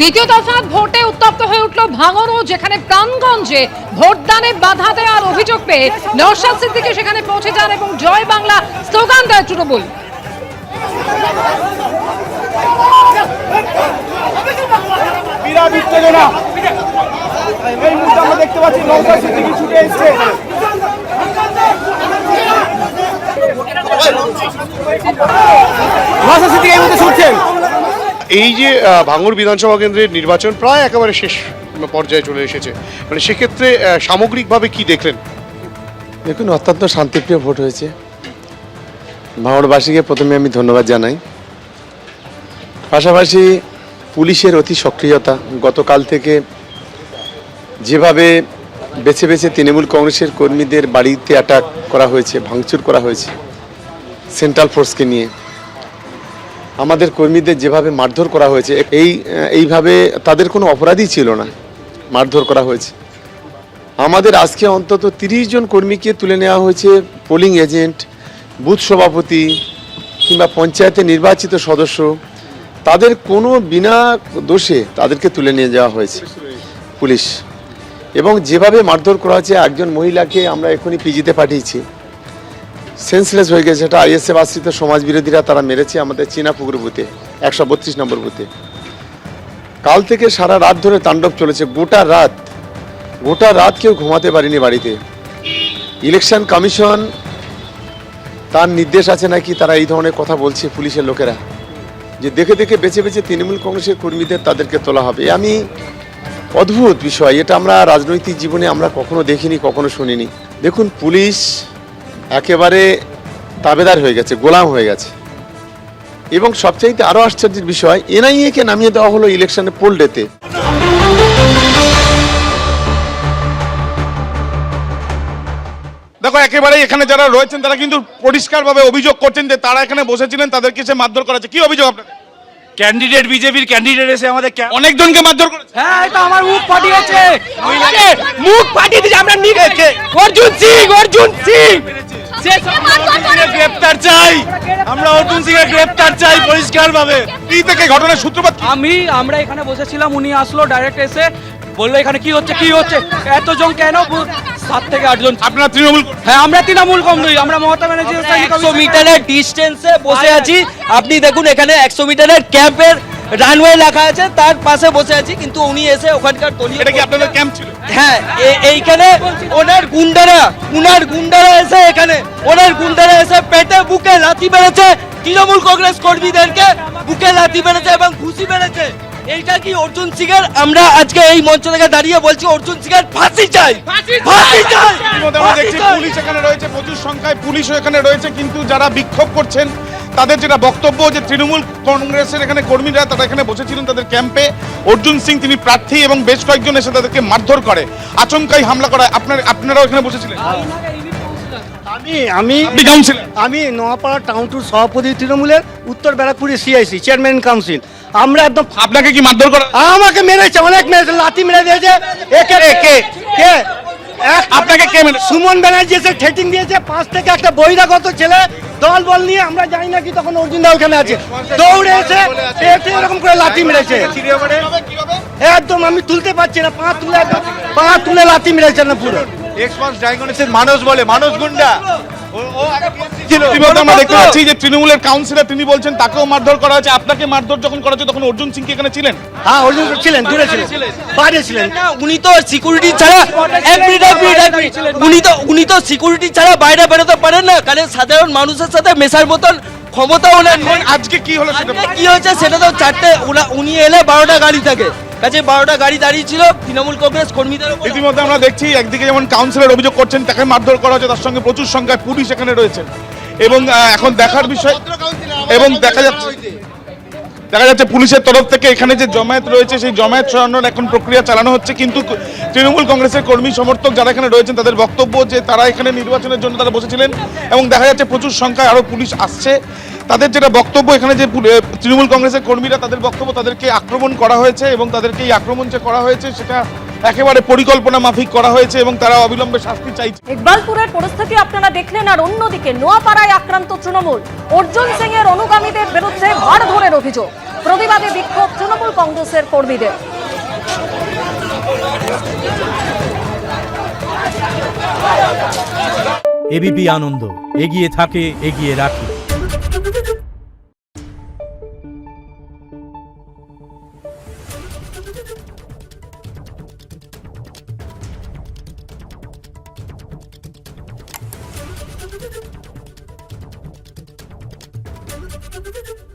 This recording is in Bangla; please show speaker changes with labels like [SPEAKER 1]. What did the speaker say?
[SPEAKER 1] দ্বিতীয় দফা ভোটে উত্তপ্ত হয়ে উঠল ভাঙড়, যেখানে প্রাণগঞ্জে ভোটদানে বাধা দেওয়ার অভিযোগ পেয়ে নওশাদ সিদ্দিকী সেখানে পৌঁছে যান এবং জয় বাংলা স্লোগান দেয় তৃণমূল।
[SPEAKER 2] বিরাট উত্তেজনা এই মুহূর্তে আমরা দেখতে পাচ্ছি নওশাদ সিদ্দিকী ছুটে এসেছে। নওশাদ সিদ্দিকী এই মুহূর্তে ছুটছেন।
[SPEAKER 3] এই যে ভাঙড় বিধানসভা কেন্দ্রের নির্বাচন প্রায় একেবারে শেষ পর্যায়ে চলে এসেছে, মানে সেক্ষেত্রে সামগ্রিকভাবে কি দেখলেন?
[SPEAKER 4] দেখুন, অত্যন্ত শান্তিপ্রিয় ভোট হয়েছে। ভাঙড়বাসীকে প্রথমে আমি ধন্যবাদ জানাই। পাশাপাশি পুলিশের অতি সক্রিয়তা, গতকাল থেকে যেভাবে বেছে বেছে তৃণমূল কংগ্রেসের কর্মীদের বাড়িতে অ্যাটাক করা হয়েছে, ভাঙচুর করা হয়েছে সেন্ট্রাল ফোর্সকে নিয়ে, আমাদের কর্মীদের যেভাবে মারধর করা হয়েছে, এইভাবে তাদের কোনো অপরাধই ছিল না, মারধর করা হয়েছে। আমাদের আজকে অন্তত 30 জন কর্মীকে তুলে নেওয়া হয়েছে, পোলিং এজেন্ট, বুথ সভাপতি কিংবা পঞ্চায়েতের নির্বাচিত সদস্য, তাদের কোনো বিনা দোষে তাদেরকে তুলে নিয়ে যাওয়া হয়েছে পুলিশ। এবং যেভাবে মারধর করা হয়েছে, একজন মহিলাকে আমরা এখনই পিজিতে পাঠিয়েছি, সেন্সলেস হয়ে গেছে। সেটা আইএসএফ আশ্রিত সমাজ বিরোধীরা তারা মেরেছে আমাদের চীনাপুকুর বুথে, 132 নম্বর বুথে। কাল থেকে সারা রাত ধরে তাণ্ডব চলেছে, গোটা রাত কেউ ঘুমাতে পারেনি বাড়িতে। ইলেকশন কমিশন তার নির্দেশ আছে নাকি তারা এই ধরনের কথা বলছে পুলিশের লোকেরা, যে দেখে দেখে বেছে বেছে তৃণমূল কংগ্রেসের কর্মীদের তাদেরকে তোলা হবে। আমি অদ্ভুত বিষয়, এটা আমরা রাজনৈতিক জীবনে আমরা কখনো দেখিনি, কখনো শুনিনি। দেখুন, পুলিশ একেবারে তাবেদার হয়ে গেছে, গোলাম হয়ে গেছে। এবং সবচাইতে আরো আশ্চর্যের বিষয়, এনআইএ-কে নামিয়ে দেওয়া হলো ইলেকশনে পোল ডেতে।
[SPEAKER 2] দেখো, একেবারে এখানে যারা রয়েছেন তারা কিন্তু পরিষ্কারভাবে অভিযোগ করছেন যে তারা এখানে বসেছিলেন, তাদেরকে সে মারধর করা হচ্ছে। কি অভিযোগ আপনাদের?
[SPEAKER 5] ক্যান্ডিডেট, বিজেপির ক্যান্ডিডেট এসে আমাদের
[SPEAKER 2] অনেকজনকে মারধর করেছে।
[SPEAKER 5] হ্যাঁ, এটা আমার মুখ ফাটিয়েছে, মুখ ফাটিয়ে দিয়েছে। আমরা অর্জুন সিং গ্রেপ্তার চাই, আমরা অর্জুন সিং এর গ্রেপ্তার চাই পরিষ্কারভাবে।
[SPEAKER 2] কি থেকে ঘটনার সূত্রপাত?
[SPEAKER 5] আমরা এখানে বসেছিলাম, উনি আসলো ডাইরেক্ট এসে বললো এখানে কি হচ্ছে এতজন কেন? 7 থেকে 8 জন।
[SPEAKER 2] আপনারা তৃণমূল?
[SPEAKER 5] হ্যাঁ, আমরা তৃণমূল কংগ্রেস, আমরা মমতা ব্যানার্জি।
[SPEAKER 6] 100 মিটারের ডিস্টেন্সে বসে আছি। আপনি দেখুন, এখানে 100 মিটারের ক্যাম্পের রানওয়ে লেখা আছে, তার পাশে বসে আছি, কিন্তু উনি এসে ওখানকার দলীয়।
[SPEAKER 2] এটা কি আপনাদের ক্যাম্প ছিল?
[SPEAKER 6] হ্যাঁ, এইখানে ওনার গুন্ডারা এসে পেটে বুকে লাথি মেরেছে, তৃণমূল কংগ্রেস কর্মীদেরকে বুকে লাথি মেরেছে এবং ঘুষি মেরেছে। এইটা কি অর্জুন সিং এর? আমরা আজকে এই মঞ্চ থেকে দাঁড়িয়ে বলছি অর্জুন সিং এর ফাঁসি চাই।
[SPEAKER 2] আমরা দেখছি পুলিশ এখানে রয়েছে, প্রচুর সংখ্যায় পুলিশও এখানে রয়েছে, কিন্তু যারা বিক্ষোভ করছেন তাদের যেটা বক্তব্য, যে তৃণমূল কংগ্রেসের এখানে কর্মীরা তারা এখানে বসেছিলেন তাদের ক্যাম্পে, অর্জুন সিং তিনি প্রার্থী এবং বেশ কয়েকজন এসে তাদেরকে মারধর করে, আচমকাই হামলা করা। আপনারাও এখানে বসেছিলেন?
[SPEAKER 7] আমি নোয়াপাড়া টাউন টুর সভাপতি তৃণমূলের, উত্তর ব্যারাকপুরের সিআইসি চেয়ারম্যান কাউন্সিল। আমরা একদম।
[SPEAKER 2] আপনাকে কি মারধর করা?
[SPEAKER 7] আমাকে মেরেছে, অনেক মেরেছে, লাথি মেরে দিয়েছে।
[SPEAKER 2] আপনাকে কে মেরেছে?
[SPEAKER 7] সুমন ব্যানার্জি এসে ঠেটিং দিয়েছে, পাশ থেকে একটা বহিরাগত ছেলে দল বল নিয়ে, আমরা জানি না কি তখন অর্জুন দা ওখানে আছে, দৌড়ে এসে পেটে এরকম করে লাথি মেরেছে। একদম আমি তুলতে পারছি না, পা তুলে লাথি মেরেছে না পুরো।
[SPEAKER 2] মানুষ গুন্ডা। আমরা দেখতে পাচ্ছি যে তৃণমূলের কাউন্সিলর তিনি বলছেন তাকেও মারধর করা হয়েছে। আপনাকে মারধর যখন করা হয়েছে তখন অর্জুন সিং কি এখানে ছিলেন?
[SPEAKER 7] হ্যাঁ, অর্জুন ছিলেন, দূরে ছিলেন, বাইরে ছিলেন।
[SPEAKER 6] উনি তো সিকিউরিটি ছাড়া উনি তো সিকিউরিটি ছাড়া বাইরে বেরোতে পারেন না, কারণ সাধারণ মানুষের সাথে মেশার মতন ক্ষমতা ওনার নেই।
[SPEAKER 2] আজকে কি হলো
[SPEAKER 6] কি হয়েছে সেটা তো উনি এলে 12টা গাড়ি থাকে, কাছে 12টা গাড়ি দাঁড়িয়ে ছিল তৃণমূল কংগ্রেস কর্মীদের।
[SPEAKER 2] ইতিমধ্যে আমরা দেখছি একদিকে যেমন কাউন্সিলর অভিযোগ করছেন তাকে মারধর করা হচ্ছে, তার সঙ্গে প্রচুর সংখ্যায় পুলিশ এখানে রয়েছেন। এবং এখন দেখার বিষয়, এবং দেখা যাচ্ছে পুলিশের তরফ থেকে এখানে যে জমায়েত রয়েছে সেই জমায়েত সরানোর এখন প্রক্রিয়া চালানো হচ্ছে। কিন্তু তৃণমূল কংগ্রেসের কর্মী সমর্থক যারা এখানে রয়েছেন তাদের বক্তব্য যে তারা এখানে নির্বাচনের জন্য তারা বসেছিলেন, এবং দেখা যাচ্ছে প্রচুর সংখ্যায় আরো পুলিশ আসছে। তাদের যেটা বক্তব্য, এখানে যে তৃণমূল কংগ্রেসের কর্মীরা তাদের বক্তব্য, তাদেরকে আক্রমণ করা হয়েছে এবং তাদেরকে এই আক্রমণ যে করা হয়েছে সেটা একেবারে পরিকল্পনা মাফিক করা হয়েছে এবং তারা অবিলম্বে শাস্তি চাইছে।
[SPEAKER 1] ইকবালপুরের পরিস্থিতি আপনারা দেখলেন, আর অন্যদিকে নোয়াপাড়ায় আক্রান্ত তৃণমূল, অর্জুন সিং এর অনুগামীদের বিরুদ্ধে মারধরের অভিযোগ।
[SPEAKER 8] প্রতিবাদে বিক্ষোভ তৃণমূল কংগ্রেসের কর্মীদের।
[SPEAKER 9] এবিপি আনন্দ, এগিয়ে থাকে, এগিয়ে রাখে।
[SPEAKER 10] Thank you.